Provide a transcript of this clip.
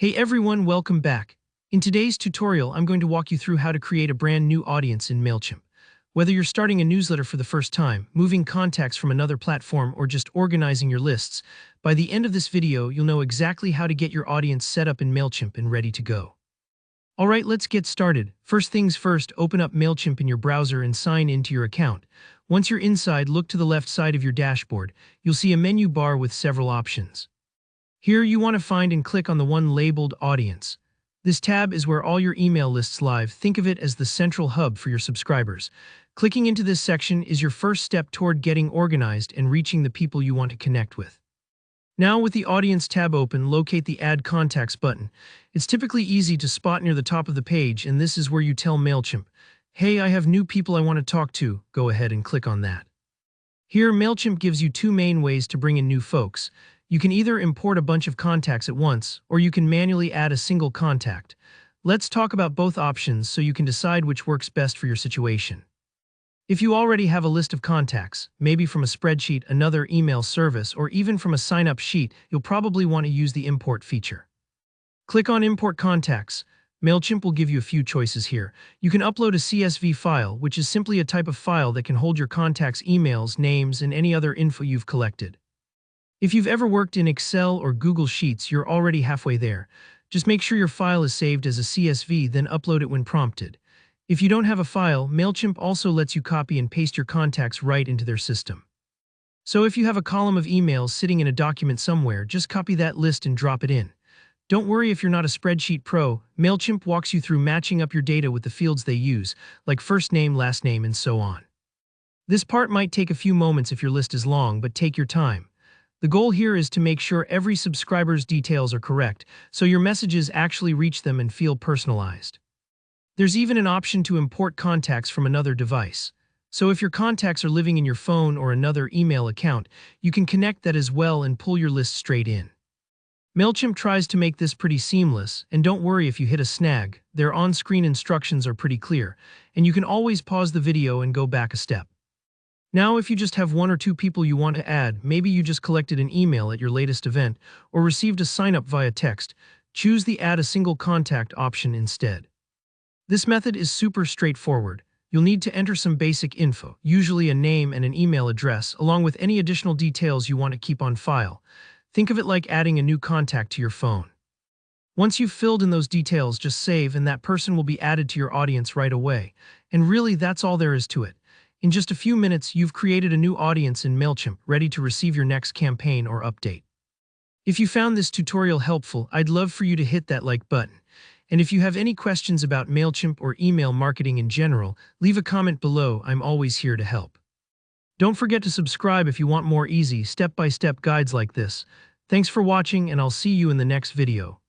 Hey everyone, welcome back. In today's tutorial, I'm going to walk you through how to create a brand new audience in Mailchimp. Whether you're starting a newsletter for the first time, moving contacts from another platform, or just organizing your lists, by the end of this video, you'll know exactly how to get your audience set up in Mailchimp and ready to go. Alright, let's get started. First things first, open up Mailchimp in your browser and sign into your account. Once you're inside, look to the left side of your dashboard. You'll see a menu bar with several options. Here you want to find and click on the one labeled Audience. This tab is where all your email lists live. Think of it as the central hub for your subscribers. Clicking into this section is your first step toward getting organized and reaching the people you want to connect with. Now with the Audience tab open, locate the Add Contacts button. It's typically easy to spot near the top of the page, and this is where you tell Mailchimp, "Hey, I have new people I want to talk to." Go ahead and click on that. Here, Mailchimp gives you two main ways to bring in new folks. You can either import a bunch of contacts at once, or you can manually add a single contact. Let's talk about both options so you can decide which works best for your situation. If you already have a list of contacts, maybe from a spreadsheet, another email service, or even from a sign-up sheet, you'll probably want to use the Import feature. Click on Import Contacts. Mailchimp will give you a few choices here. You can upload a CSV file, which is simply a type of file that can hold your contacts' emails, names, and any other info you've collected. If you've ever worked in Excel or Google Sheets, you're already halfway there. Just make sure your file is saved as a CSV, then upload it when prompted. If you don't have a file, Mailchimp also lets you copy and paste your contacts right into their system. So if you have a column of emails sitting in a document somewhere, just copy that list and drop it in. Don't worry if you're not a spreadsheet pro. Mailchimp walks you through matching up your data with the fields they use, like first name, last name, and so on. This part might take a few moments if your list is long, but take your time. The goal here is to make sure every subscriber's details are correct, so your messages actually reach them and feel personalized. There's even an option to import contacts from another device. So if your contacts are living in your phone or another email account, you can connect that as well and pull your list straight in. Mailchimp tries to make this pretty seamless, and don't worry if you hit a snag. Their on-screen instructions are pretty clear, and you can always pause the video and go back a step. Now, if you just have one or two people you want to add, maybe you just collected an email at your latest event or received a sign-up via text, choose the Add a Single Contact option instead. This method is super straightforward. You'll need to enter some basic info, usually a name and an email address, along with any additional details you want to keep on file. Think of it like adding a new contact to your phone. Once you've filled in those details, just save and that person will be added to your audience right away. And really, that's all there is to it. In just a few minutes, you've created a new audience in Mailchimp, ready to receive your next campaign or update. If you found this tutorial helpful, I'd love for you to hit that like button. And if you have any questions about Mailchimp or email marketing in general, leave a comment below. I'm always here to help. Don't forget to subscribe if you want more easy, step-by-step guides like this. Thanks for watching, and I'll see you in the next video.